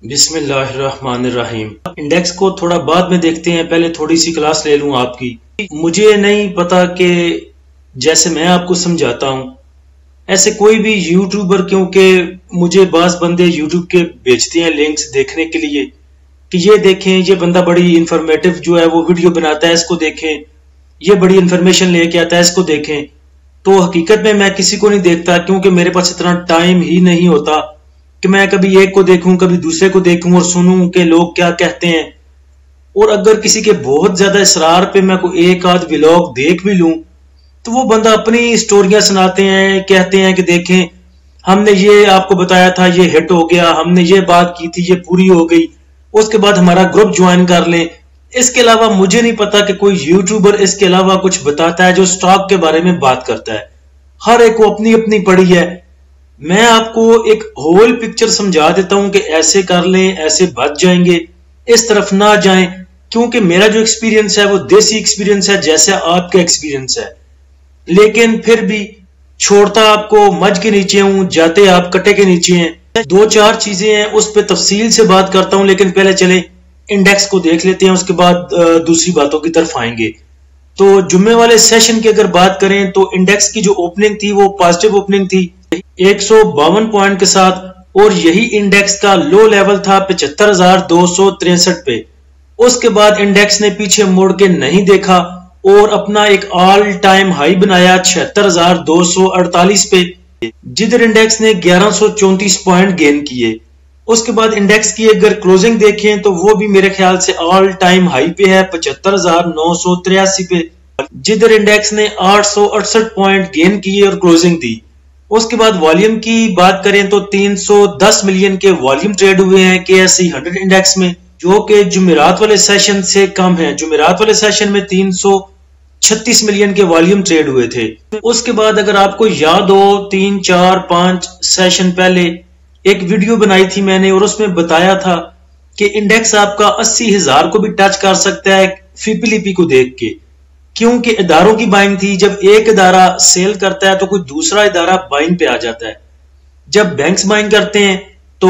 بسم اللہ الرحمن الرحیم۔ انڈیکس کو تھوڑا بعد میں دیکھتے ہیں، پہلے تھوڑی سی کلاس لے لوں آپ کی۔ مجھے نہیں پتا کہ جیسے میں آپ کو سمجھاتا ہوں ایسے کوئی بھی یوٹیوبر، کیونکہ مجھے بعض بندے یوٹیوب کے بھیجتے ہیں لنکس دیکھنے کے لیے کہ یہ دیکھیں یہ بندہ بڑی انفارمیٹو جو ہے وہ ویڈیو بناتا ہے، اس کو دیکھیں، یہ بڑی انفارمیشن لے کے آتا ہے، اس کو دیکھیں۔ تو حقیقت میں کسی کو نہیں دیکھتا، کیونکہ میرے پاس اتنا ٹائم ہی نہیں ہوتا کہ میں کبھی ایک کو دیکھوں کبھی دوسرے کو دیکھوں اور سنوں کہ لوگ کیا کہتے ہیں۔ اور اگر کسی کے بہت زیادہ اصرار پہ میں کوئی ایک آدھ ولاگ دیکھ بھی لوں تو وہ بندہ اپنی سٹوریاں سناتے ہیں، کہتے ہیں کہ دیکھیں ہم نے یہ آپ کو بتایا تھا، یہ ہٹ ہو گیا، ہم نے یہ بات کی تھی، یہ پوری ہو گئی، اس کے بعد ہمارا گروپ جوائن کر لیں۔ اس کے علاوہ مجھے نہیں پتا کہ کوئی یوٹیوبر اس کے علاوہ کچھ بتاتا ہے جو سٹاک کے بارے میں بات کرتا ہے۔ ہر ایک کو اپنی اپنی پڑی ہے۔ میں آپ کو ایک ہول پکچر سمجھا دیتا ہوں کہ ایسے کر لیں، ایسے بچ جائیں گے، اس طرف نہ جائیں، کیونکہ میرا جو ایکسپیرینس ہے وہ دیسی ایکسپیرینس ہے جیسے آپ کا ایکسپیرینس ہے، لیکن پھر بھی چھوڑتا آپ کو مجھ کے نیچے ہوں، جاتے آپ کٹے کے نیچے ہیں۔ دو چار چیزیں ہیں اس پہ تفصیل سے بات کرتا ہوں، لیکن پہلے چلیں انڈیکس کو دیکھ لیتے ہیں، اس کے بعد دوسری باتوں کی طرف آئیں گے۔ تو جمعے والے سیشن کی اگر بات کریں تو انڈیکس کی جو اوپننگ تھی وہ پازیٹیو اوپننگ تھی 152 پوائنٹ کے ساتھ، اور یہی انڈیکس کا لو لیول تھا 75,263 پہ۔ اس کے بعد انڈیکس نے پیچھے مڑ کے نہیں دیکھا اور اپنا ایک آل ٹائم ہائی بنایا 76,248 پہ، جدھر انڈیکس نے 1134 پوائنٹ گین کیے۔ اس کے بعد انڈیکس کی اگر کلوزنگ دیکھیں تو وہ بھی میرے خیال سے آل ٹائم ہائی پہ ہے 75,983 پہ، جدھر انڈیکس نے 868 پوائنٹ گین کیے اور کلوزنگ دی۔ اس کے بعد والیوم کی بات کریں تو 310 ملین کے والیوم ٹریڈ ہوئے ہیں KSE 100 انڈیکس میں، جو کہ جمعرات والے سیشن سے کم ہے۔ جمعرات والے سیشن میں 336 ملین کے والیوم ٹریڈ ہوئے تھے۔ اس کے بعد اگر آپ کو یاد ہو 3 4 5 سیشن پہلے ایک ویڈیو بنائی تھی میں نے، اور اس میں بتایا تھا کہ انڈیکس آپ کا 80,000 کو بھی ٹچ کر سکتا ہے FIPLP کو دیکھ کے، کیونکہ اداروں کی بائنگ تھی۔ جب ایک ادارہ سیل کرتا ہے تو کوئی دوسرا ادارہ بائنگ پہ آ جاتا ہے۔ جب بینکس بائنگ کرتے ہیں تو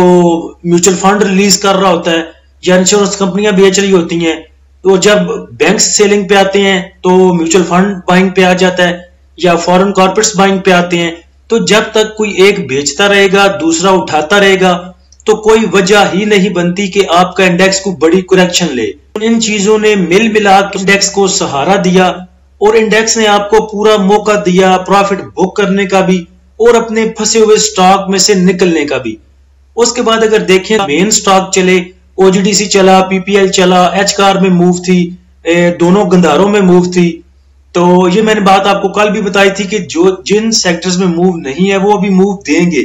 میوچل فنڈ ریلیز کر رہا ہوتا ہے یا انشورنس کمپنیاں بیچ رہی ہوتی ہیں، تو جب بینکس سیلنگ پہ آتے ہیں تو میوچل فنڈ بائنگ پہ آ جاتا ہے یا فورن کارپوریٹس بائنگ پہ آتے ہیں۔ تو جب تک کوئی ایک بیچتا رہے گا دوسرا اٹھاتا رہے گا تو کوئی وجہ ہی نہیں بنتی کہ آپ کا انڈیکس کو بڑی کریکشن لے۔ ان چیزوں نے مل ملا کے انڈیکس کو سہارا دیا، اور انڈیکس نے آپ کو پورا موقع دیا پروفٹ بک کرنے کا بھی اور اپنے پھنسے ہوئے سٹاک میں سے نکلنے کا بھی۔ اس کے بعد اگر دیکھیں مین سٹاک چلے، OGDC چلا، PPL چلا، ایچ کار میں موو تھی، دونوں گندھاروں میں موو تھی۔ تو یہ میں نے بات آپ کو کل بھی بتائی تھی کہ جو جن سیکٹرز میں موو نہیں ہے وہ ابھی موو دیں گے۔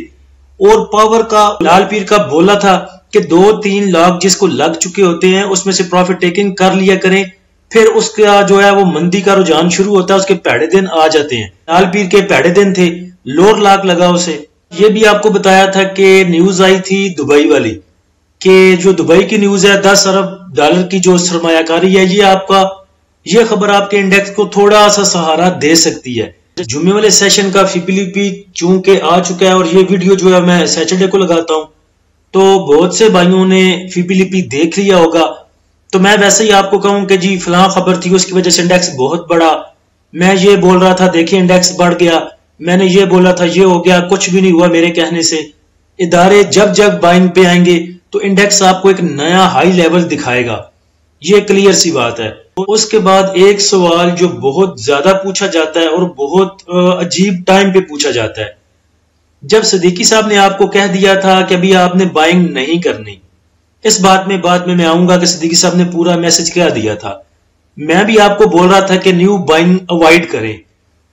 اور پاور کا لال پیر کا بولا تھا کہ 2-3 لاکھ جس کو لگ چکے ہوتے ہیں اس میں سے پروفٹ ٹیکنگ کر لیا کریں، پھر اس کا جو ہے وہ مندی کا رجحان شروع ہوتا ہے، اس کے پیڑے دن آ جاتے ہیں۔ لال پیر کے پیڑے دن تھے، لوور لاک لگا اسے۔ یہ بھی آپ کو بتایا تھا کہ نیوز آئی تھی دبئی والی، کہ جو دبئی کی نیوز ہے 10 ارب ڈالر کی جو سرمایہ کاری ہے، یہ خبر آپ کے انڈیکس کو تھوڑا سا سہارا دے سکتی ہے۔ جمعے والے سیشن کا FIPLP چونکہ آ چکا ہے، اور یہ ویڈیو جو ہے میں سیٹرڈے کو لگاتا ہوں، تو بہت سے بھائیوں نے FIPLP دیکھ لیا ہوگا۔ تو میں ویسے ہی آپ کو کہوں کہ جی فلاں خبر تھی اس کی وجہ سے انڈیکس بہت بڑا، میں یہ بول رہا تھا دیکھیں انڈیکس بڑھ گیا، میں نے یہ بولا تھا یہ ہو گیا، کچھ بھی نہیں ہوا میرے کہنے سے۔ ادارے جب بائنگ پہ آئیں گے تو انڈیکس آپ کو ایک نیا ہائی لیول دکھائے گا، یہ کلیئر سی بات ہے۔ اس کے بعد ایک سوال جو بہت زیادہ پوچھا جاتا ہے اور بہت عجیب ٹائم پہ پوچھا جاتا ہے، جب صدیقی صاحب نے آپ کو کہہ دیا تھا کہ ابھی آپ نے بائنگ نہیں کرنی، اس بات میں آؤں گا کہ صدیقی صاحب نے پورا میسج کیا دیا تھا۔ میں بھی آپ کو بول رہا تھا کہ نیو بائنگ اوائڈ کریں،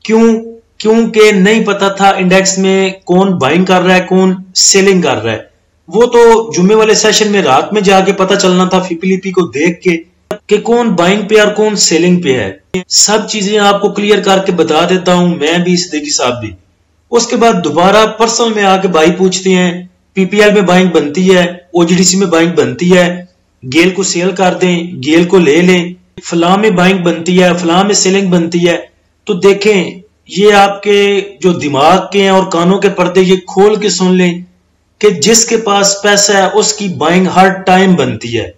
کیونکہ نہیں پتا تھا انڈیکس میں کون بائنگ کر رہا ہے کون سیلنگ کر رہا ہے۔ وہ تو جمعے والے سیشن میں رات میں جا کے پتا چلنا تھا FIPLP کو دیکھ کے کہ کون بائنگ پہ اور کون سیلنگ پہ ہے۔ سب چیزیں آپ کو کلیئر کر کے بتا دیتا ہوں، میں بھی صدیقی صاحب بھی۔ اس کے بعد دوبارہ پرسنل میں آ کے بھائی پوچھتے ہیں PPL میں بائنگ بنتی ہے، OGDC میں بائنگ بنتی ہے، گیل کو سیل کر دیں، گیل کو لے لیں، فلاں میں بائنگ بنتی ہے، فلاں میں سیلنگ بنتی ہے۔ تو دیکھیں یہ آپ کے جو دماغ کے ہیں اور کانوں کے پردے یہ کھول کے سن لیں کہ جس کے پاس پیسہ ہے اس کی بائنگ ہر ٹائم بنتی ہے،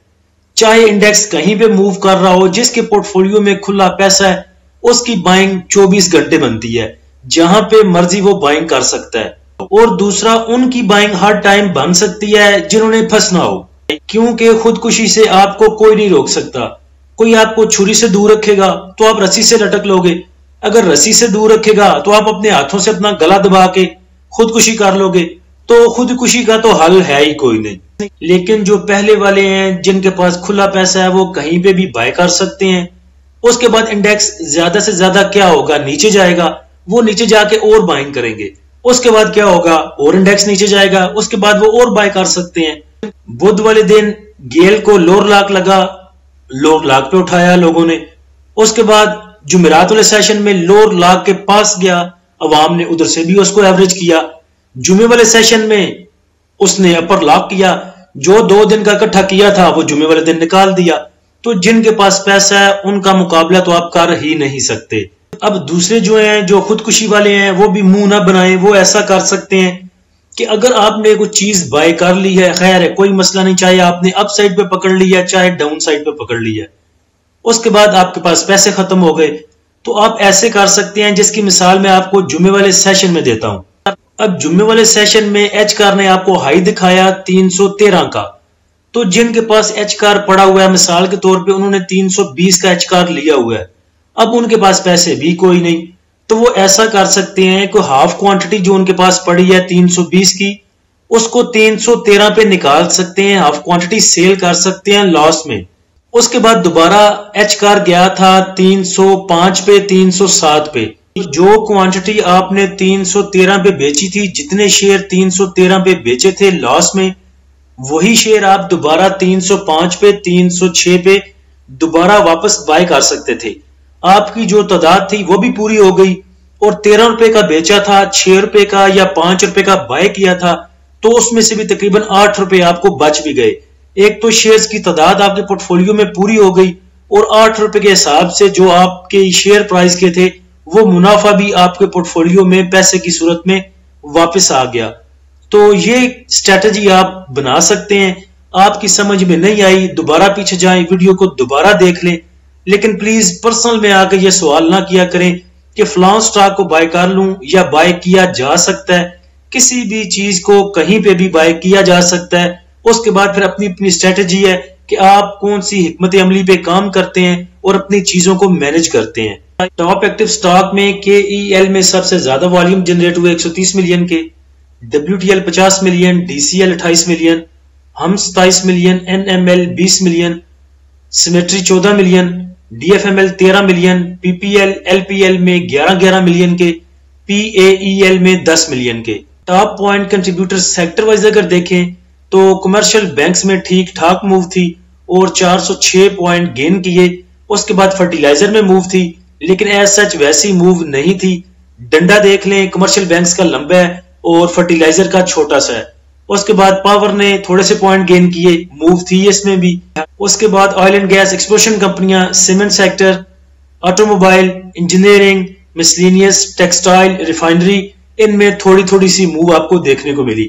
چاہے انڈیکس کہیں پہ موو کر رہا ہو، جس کے پورٹ فولیو میں کھلا پیسہ ہے اس کی بائنگ 24 گھنٹے بنتی ہے، جہاں پہ مرضی وہ بائنگ کر سکتا ہے۔ اور دوسرا، ان کی بائنگ ہر ٹائم بن سکتی ہے جنہوں نے پھنسنا ہو، کیونکہ خودکشی سے آپ کو کوئی نہیں روک سکتا۔ کوئی آپ کو چھری سے دور رکھے گا تو آپ رسی سے لٹک لو گے، اگر رسی سے دور رکھے گا تو آپ اپنے ہاتھوں سے اپنا گلا دبا کے خودکشی کر لو گے، تو خودکشی کا تو حل ہے ہی کوئی نہیں۔ لیکن جو پہلے والے ہیں جن کے پاس کھلا پیسہ ہے وہ کہیں پہ بھی بائی کر سکتے ہیں۔ اس کے بعد انڈیکس زیادہ سے زیادہ کیا ہوگا، نیچے جائے گا، وہ نیچے جا کے اور بائنگ کریں گے۔ اس کے بعد کیا ہوگا، اور انڈیکس نیچے جائے گا، اس کے بعد وہ اور بائی کر سکتے ہیں۔ بدھ والے دن گیل کو لور لاک لگا، لور لاک پہ اٹھایا لوگوں نے۔ اس کے بعد جمعرات والے سیشن میں لور لاک کے پاس گیا، عوام نے ادھر سے بھی اس کو ایوریج کیا۔ جمعے والے سیشن میں اس نے اپر لاک کیا، جو 2 دن کا اکٹھا کیا تھا وہ جمعے والے دن نکال دیا۔ تو جن کے پاس پیسہ ہے ان کا مقابلہ تو آپ کر ہی نہیں سکتے۔ اب دوسرے جو ہیں جو خودکشی والے ہیں وہ بھی منہ نہ بنائیں، وہ ایسا کر سکتے ہیں کہ اگر آپ نے کوئی چیز بائی کر لی ہے، خیر ہے کوئی مسئلہ نہیں، چاہے آپ نے اپ سائڈ پہ پکڑ لی ہے چاہے ڈاؤن سائڈ پہ پکڑ لی ہے، اس کے بعد آپ کے پاس پیسے ختم ہو گئے، تو آپ ایسے کر سکتے ہیں جس کی مثال میں آپ کو جمعے والے سیشن میں دیتا ہوں۔ اب جمعے والے سیشن میں ایچ کار نے آپ کو ہائی دکھایا 313 کا، تو جن کے پاس ایچ کار پڑا ہوا ہے مثال کے طور پہ انہوں نے 320 کا ایچ کار لیا ہوا ہے، اب ان کے پاس پیسے بھی کوئی نہیں، تو وہ ایسا کر سکتے ہیں کہ ہاف کوانٹٹی جو ان کے پاس پڑی ہے 320 کی اس کو 313 پہ نکال سکتے ہیں، ہاف کوانٹٹی سیل کر سکتے ہیں لاس میں۔ اس کے بعد دوبارہ ایچ کار گیا تھا 305 پہ 307 پہ، جو کوانٹٹی آپ نے 313 پہ بیچی تھی، جتنے شیئر 313 پہ بیچے تھے لاس میں، وہی شیئر آپ دوبارہ 305 پہ 306 پہ دوبارہ واپس بائی کر سکتے تھے۔ آپ کی جو تعداد تھی وہ بھی پوری ہو گئی، اور 13 روپے کا بیچا تھا، 6 روپے کا یا 5 روپے کا بائی کیا تھا، تو اس میں سے بھی تقریباً 8 روپے آپ کو بچ بھی گئے۔ ایک تو شیئرز کی تعداد آپ کے پورٹ فولیو میں پوری ہو گئی، اور 8 روپے کے حساب سے جو آپ کے شیئر پرائز کے تھے وہ منافع بھی آپ کے پورٹ فولیو میں پیسے کی صورت میں واپس آ گیا۔ تو یہ اسٹریٹجی آپ بنا سکتے ہیں۔ آپ کی سمجھ میں نہیں آئی دوبارہ پیچھے جائیں، ویڈیو کو دوبارہ دیکھ لیں، لیکن پلیز پرسنل میں آ کے یہ سوال نہ کیا کریں کہ فلاں سٹاک کو بائی کر لوں یا بائی کیا جا سکتا ہے۔ کسی بھی چیز کو کہیں پہ بھی بائی کیا جا سکتا ہے، اس کے بعد پھر اپنی اپنی اسٹریٹجی ہے کہ آپ کون سی حکمت عملی پہ کام کرتے ہیں اور اپنی چیزوں کو مینج کرتے ہیں۔ ٹاپ ایکٹیو سٹاک میں KEL میں سب سے زیادہ والیوم جنریٹ ہوئے 130 ملین کے، WTL 50 ملین، DCL 28 ملین، ہم 27 million, NML 20 million, symmetry 14 million, DFML 13 million, PPL LPL میں 11 ملین کے، PAEL میں 10 ملین کے۔ Top point contributor sector wise اگر دیکھیں تو کمرشل بینکس میں ٹھیک ٹھاک موو تھی اور 406 پوائنٹ گین کیے۔ اس کے بعد فرٹیلائزر میں موو تھی، لیکن ایز سچ ویسی موو نہیں تھی۔ ڈنڈا دیکھ لیں، کمرشل بینکس کا لمبا ہے اور فرٹیلائزر کا چھوٹا سا ہے۔ اس کے بعد پاور نے تھوڑے سے پوائنٹ گین کیے، موو تھی اس میں بھی۔ اس کے بعد آئل اینڈ گیس ایکسپلوشن کمپنیاں، cement sector, automobile, engineering, miscellaneous, textile, refinery, ان میں تھوڑی تھوڑی سی موو آپ کو دیکھنے کو ملی۔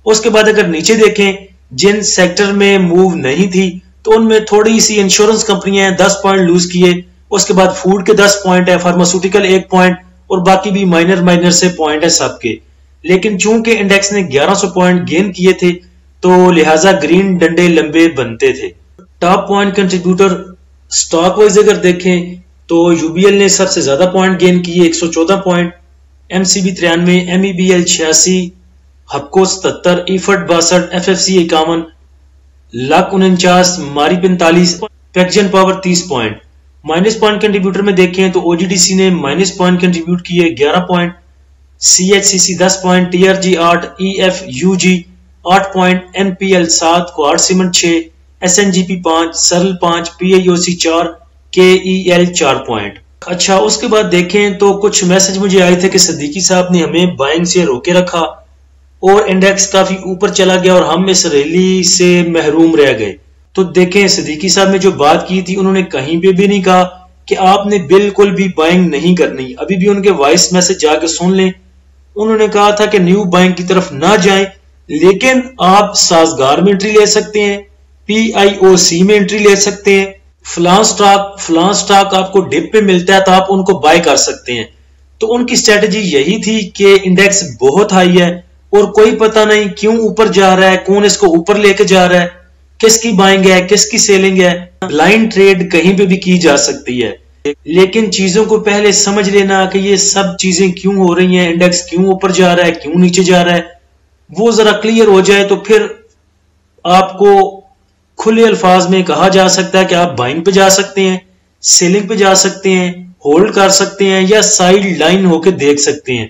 اس کے بعد اگر نیچے دیکھیں جن سیکٹر میں موو نہیں تھی تو ان میں تھوڑی سی انشورنس کمپنیاں 10 پوائنٹ لوز کیے، اس کے بعد فوڈ کے 10 پوائنٹ ہے، فارماسوٹیکل 1 پوائنٹ، اور باقی بھی مائنر سے پوائنٹ ہے سب کے۔ لیکن چونکہ انڈیکس نے 1100 پوائنٹ گین کیے تھے تو لہٰذا گرین ڈنڈے لمبے بنتے تھے۔ Top point contributor stock wise اگر دیکھیں تو UBL نے سب سے زیادہ پوائنٹ گین کیے 114 پوائنٹ، MCB 93، MEBL 86، ہپکو 77، ایفٹ 62، FFC 51، لک 49، ماری 45، پیکجن power 30 point. Minus point contributor میں دیکھیں تو OGDC نے مائنس پوائنٹ کنٹریبیوٹ کیے 11 point, CHCC 10 point, TRG 8، EFUG 8 point, NPL 7، کوارڈ cement 6، SNGP 5، سرل 5، PIOC 4، KEL 4 پوائنٹ۔ اچھا اس کے بعد دیکھیں تو کچھ میسج مجھے آئے تھے کہ صدیقی صاحب نے ہمیں بائنگ سے روکے رکھا اور انڈیکس کافی اوپر چلا گیا اور ہم اس ریلی سے محروم رہ گئے۔ تو دیکھیں صدیقی صاحب نے جو بات کی تھی انہوں نے کہیں پہ بھی نہیں کہا کہ آپ نے بالکل بھی بائنگ نہیں کرنی۔ ابھی بھی ان کے وائس میسج جا کے سن لیں، انہوں نے کہا تھا کہ نیو بائنگ کی طرف نہ جائیں لیکن آپ سازگار میں انٹری لے سکتے ہیں، PIOC میں انٹری لے سکتے ہیں، فلاں سٹاک آپ کو ڈپ پہ ملتا ہے تو آپ ان کو بائی کر سکتے ہیں۔ تو ان کی اسٹریٹجی یہی تھی کہ انڈیکس بہت ہائی ہے اور کوئی پتہ نہیں کیوں اوپر جا رہا ہے، کون اس کو اوپر لے کے جا رہا ہے، کس کی بائنگ ہے کس کی سیلنگ ہے۔ بلائنڈ ٹریڈ کہیں پہ بھی کی جا سکتی ہے، لیکن چیزوں کو پہلے سمجھ لینا کہ یہ سب چیزیں کیوں ہو رہی ہیں، انڈیکس کیوں اوپر جا رہا ہے کیوں نیچے جا رہا ہے، وہ ذرا کلیئر ہو جائے تو پھر آپ کو کھلے الفاظ میں کہا جا سکتا ہے کہ آپ بائنگ پہ جا سکتے ہیں، سیلنگ پہ جا سکتے ہیں، ہولڈ کر سکتے ہیں یا سائیڈ لائن ہو کے دیکھ سکتے ہیں۔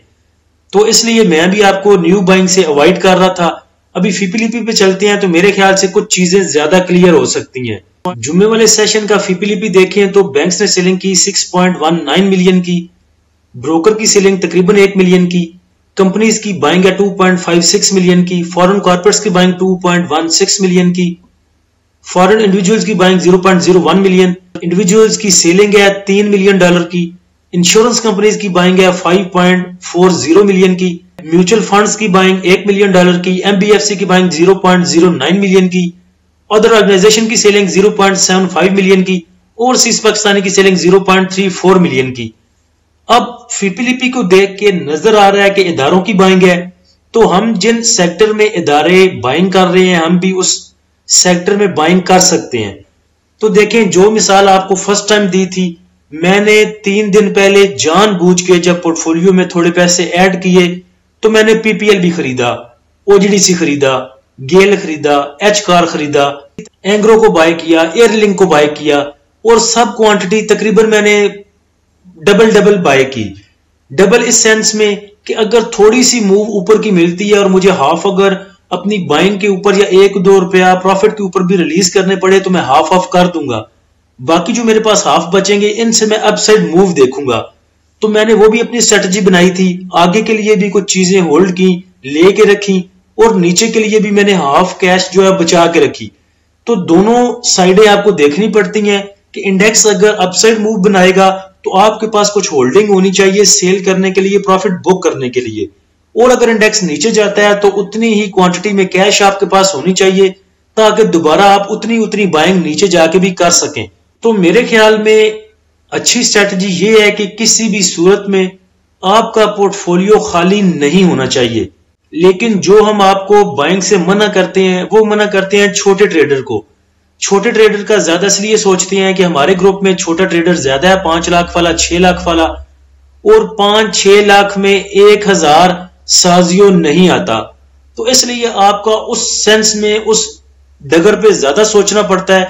تو اس لیے میں بھی آپ کو نیو بائنگ سے اوائڈ کر رہا تھا۔ ابھی فیپیلیپی پہ چلتے ہیں تو میرے خیال سے کچھ چیزیں زیادہ کلیئر ہو سکتی ہیں۔ جمعے والے سیشن کا فیپیلیپی دیکھیں تو بینکس نے سیلنگ کی 6.19 ملین کی، بروکر کی سیلنگ تقریباً 1 ملین کی، کمپنیز کی بائنگ ہے 2.56 ملین کی، فورن کارپوریٹس کی بائنگ 2.16 ملین کی، فورن انڈیویجولز کی بائنگ 0.01 ملین، انڈیویجولز کی سیلنگ ہے $3 ملین کی، انشورنس کمپنیز کی بائنگ ہے 5.40 ملین کی، میوچل فنڈز کی بائنگ $1 ملین کی، MBFC کی بائنگ 0.09 ملین کی، ادر آرگنائزیشن کی سیلنگ 0.75 ملین کی، اوورسیز پاکستانی کی سیلنگ 0.34 ملین کی۔ اب فیپیلیپی کو دیکھ کے نظر آ رہا ہے کہ اداروں کی بائنگ ہے، تو ہم جن سیکٹر میں ادارے بائنگ کر رہے ہیں ہم بھی اس سیکٹر میں بائنگ کر سکتے ہیں۔ تو دیکھیں جو مثال آپ کو فرسٹ ٹائم دی تھی، میں نے 3 دن پہلے جان بوجھ کے جب پورٹ فولیو میں تھوڑے پیسے ایڈ کیے تو میں نے PPL بھی خریدا، OGDC خریدا، گیل خریدا، ایچ کار خریدا، اینگرو کو بائی کیا، ایئر لنک کو بائی کیا، اور سب کوانٹٹی تقریباً میں نے ڈبل بائی کی۔ ڈبل اس سینس میں کہ اگر تھوڑی سی موو اوپر کی ملتی ہے اور مجھے ہاف اگر اپنی بائنگ کے اوپر یا 1-2 روپیہ پروفٹ کے اوپر بھی ریلیز کرنے پڑے تو میں ہاف کر دوں گا، باقی جو میرے پاس ہاف بچیں گے ان سے میں اپ سائڈ موو دیکھوں گا۔ تو میں نے وہ بھی اپنی اسٹریٹجی بنائی تھی، آگے کے لیے بھی کچھ چیزیں ہولڈ کی، لے کے رکھی، اور نیچے کے لیے بھی میں نے ہاف کیش جو ہے بچا کے رکھی۔ تو دونوں سائڈیں آپ کو دیکھنی پڑتی ہیں کہ انڈیکس اگر اپ سائڈ موو بنائے گا تو آپ کے پاس کچھ ہولڈنگ ہونی چاہیے سیل کرنے کے لیے، پروفٹ بک کرنے کے لیے، اور اگر انڈیکس نیچے جاتا ہے تو اتنی ہی کوانٹٹی میں کیش آپ کے پاس ہونی چاہیے تاکہ دوبارہ آپ اتنی بائنگ نیچے جا کے بھی کر سکیں۔ تو میرے خیال میں اچھی اسٹریٹجی یہ ہے کہ کسی بھی صورت میں آپ کا پورٹ فولیو خالی نہیں ہونا چاہیے، لیکن جو ہم آپ کو بائنگ سے منع کرتے ہیں وہ منع کرتے ہیں چھوٹے ٹریڈر کو۔ چھوٹے ٹریڈر کا زیادہ اس لیے سوچتے ہیں کہ ہمارے گروپ میں چھوٹا ٹریڈر زیادہ ہے، 5 لاکھ والا، 6 لاکھ والا، اور 5-6 لاکھ میں 1000 سازیو نہیں آتا۔ تو اس لیے آپ کا اس سینس میں اس ڈگر پہ زیادہ سوچنا پڑتا ہے،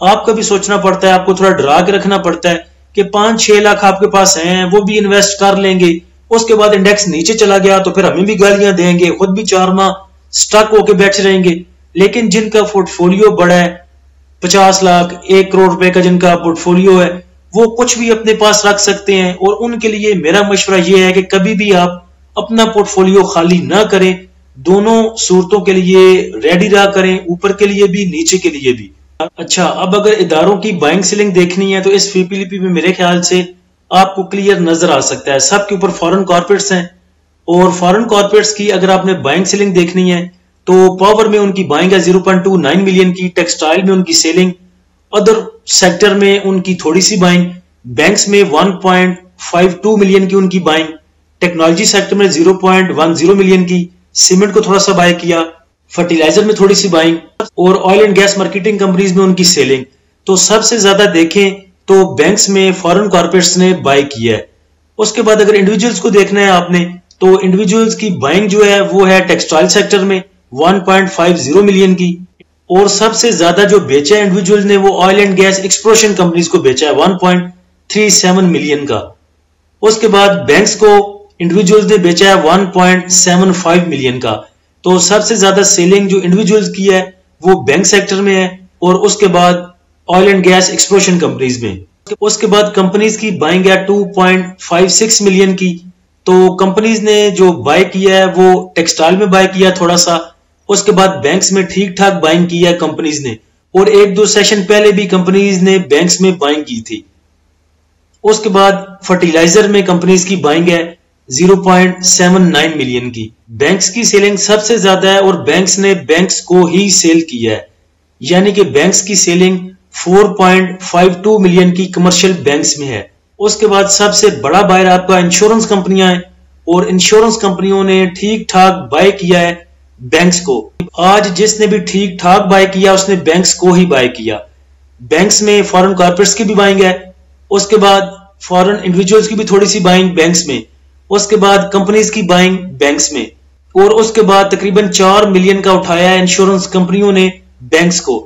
آپ کا بھی سوچنا پڑتا ہے، آپ کو تھوڑا ڈرا کے رکھنا پڑتا ہے کہ 5-6 لاکھ آپ کے پاس ہیں، وہ بھی انویسٹ کر لیں گے، اس کے بعد انڈیکس نیچے چلا گیا تو پھر ہمیں بھی گالیاں دیں گے، خود بھی 4 ماہ سٹک ہو کے بیٹھ رہیں گے۔ لیکن جن کا پورٹ فولیو بڑا ہے، 50 لاکھ 1 کروڑ روپے کا جن کا پورٹ فولیو ہے، وہ کچھ بھی اپنے پاس رکھ سکتے ہیں، اور ان کے لیے میرا مشورہ یہ ہے کہ کبھی بھی آپ اپنا پورٹ فولیو خالی نہ کریں، دونوں صورتوں کے لیے ریڈی رہا کریں، اوپر کے لیے بھی نیچے کے لیے بھی۔ اچھا، اب اگر اداروں کی بائنگ سیلنگ دیکھنی ہے تو اس فیپیلیپی میں میرے خیال سے آپ کو کلیئر نظر آ سکتا ہے۔ سب کے اوپر فورن کارپوریٹس ہیں، اور فورن کارپوریٹس کی اگر آپ نے بائنگ سیلنگ دیکھنی ہے تو پاور میں ان کی بائنگ ہے 0.29 ملین کی، ٹیکسٹائل میں ان کی سیلنگ، ادر سیکٹر میں ان کی تھوڑی سی بائنگ، بینکس میں 1.52 ملین کی ان کی بائنگ، ٹیکنالوجی سیکٹر میں 0.10 ملین کی، سیمنٹ کو تھوڑا سا بائی کیا، فرٹیلائزر میں تھوڑی سی بائنگ، اور oil and gas marketing companies میں ان کی سیلنگ۔ تو سب سے زیادہ دیکھیں تو بینکس میں فورن کارپوریٹس نے بائی کیا ہے۔ اس کے بعد اگر انڈیویجولز کو دیکھنا ہے آپ نے تو انڈیویجولز کی بائنگ جو ہے وہ ہے ٹیکسٹائل سیکٹر میں 1.50 ملین کی، اور سب سے زیادہ جو بیچا ہے انڈیویجولز نے وہ oil and gas exploration companies کو بیچا ہے 1.37 ملین کا۔ اس کے بعد بینکس کو انڈیویجولز نے بیچا ہے 1.75 ملین کا۔ تو سب سے زیادہ سیلنگ جو انڈیویجولز کی ہے وہ بینک سیکٹر میں ہے، اور اس کے بعد oil and gas exploration companies میں۔ اس کے بعد کمپنیز کی بائنگ ہے 2.56 ملین کی۔ تو کمپنیز نے جو بائی کیا ہے وہ ٹیکسٹائل میں بائی کیا تھوڑا سا، اس کے بعد بینکس میں ٹھیک ٹھاک بائنگ کی ہے کمپنیز نے، اور 1-2 سیشن پہلے بھی کمپنیز نے بینکس میں بائنگ کی تھی۔ اس کے بعد فرٹیلائزر میں کمپنیز کی بائنگ ہے 0.79 ملین کی. بینکس کی سیلنگ سب سے زیادہ ہے اور بینکس نے بینکس کو ہی سیل کیا ہے، یعنی کہ بینکس کی سیلنگ 4.52 ملین کی کمرشل بینکس میں ہے. اس کے بعد سب سے بڑا بائر آپ کا انشورنس کمپنیاں ہیں، اور انشورنس کمپنیوں نے ٹھیک ٹھاک بائی کیا ہے بینکس کو. آج جس نے بھی ٹھیک ٹھاک بائی کیا اس نے بینکس کو ہی بائی کیا. بینکس میں فارن کارپوریٹس کی بھی بائنگ ہے، اس کے بعد فارن انڈیویجولز کی بھی تھوڑی سی بائنگ بینکس میں، اس کے بعد کمپنیز کی بائنگ بینکس میں، اور اس کے بعد تقریباً 4 ملین کا اٹھایا ہے انشورنس کمپنیوں نے بینکس کو.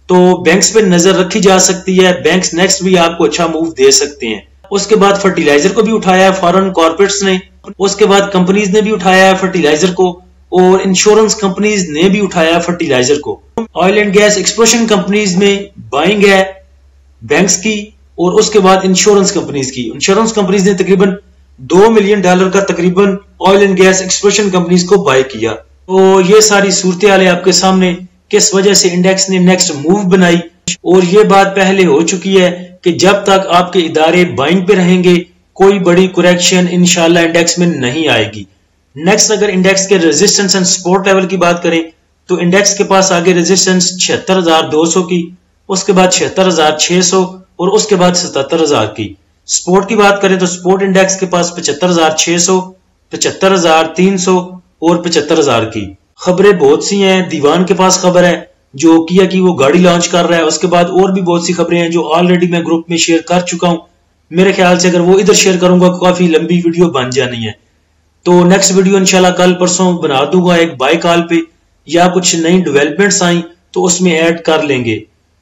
تو بینکس پہ نظر رکھی جا سکتی ہے، بینکس نیکسٹ بھی آپ کو اچھا موو دے سکتے ہیں. اس کے بعد فرٹیلائزر کو بھی اٹھایا ہے فارن کارپوریٹس نے، اس کے بعد کمپنیز نے بھی اٹھایا ہے فرٹیلائزر کو، اور انشورنس کمپنیز نے بھی اٹھایا ہے فرٹیلائزر کو. Oil and gas exploration companies میں بائنگ ہے بینکس کی، اور اس کے بعد انشورنس کمپنیز کی. انشورنس کمپنیز نے تقریباً $2 ملین کا تقریباً oil and gas exploration companies کو بائی کیا. تو یہ ساری صورتحال ہے آپ کے سامنے کس وجہ سے انڈیکس نے نیکسٹ موو بنائی، اور یہ بات پہلے ہو چکی ہے کہ جب تک آپ کے ادارے بائنگ پہ رہیں گے کوئی بڑی کریکشن انشاءاللہ انڈیکس میں نہیں آئے گی. نیکسٹ اگر انڈیکس کے ریزسٹنس اینڈ سپورٹ لیول کی بات کریں تو انڈیکس کے پاس آگے ریزسٹنس 76,200 کی، اس کے بعد 76,600 اور اس کے بعد 77,000 کی. سپورٹ کی بات کریں تو سپورٹ انڈیکس کے پاس 75,600، 75,300 اور 75,000 کی. خبریں بہت سی ہیں. دیوان کے پاس خبر ہے جو کیا کی وہ گاڑی لانچ کر رہا ہے. اس کے بعد اور بھی بہت سی خبریں ہیں جو آلریڈی میں گروپ میں شیئر کر چکا ہوں. میرے خیال سے اگر وہ ادھر شیئر کروں گا کافی لمبی ویڈیو بن جانی ہے. تو نیکسٹ ویڈیو انشاءاللہ کل پرسوں بنا دوں گا ایک بائی کال پہ، یا کچھ نئی ڈیولپمنٹس آئیں تو اس میں ایڈ کر لیں گے.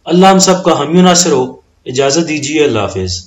اللہ ہم سب کا حامی و ناصر ہو. اجازت دیجیے، اللہ حافظ.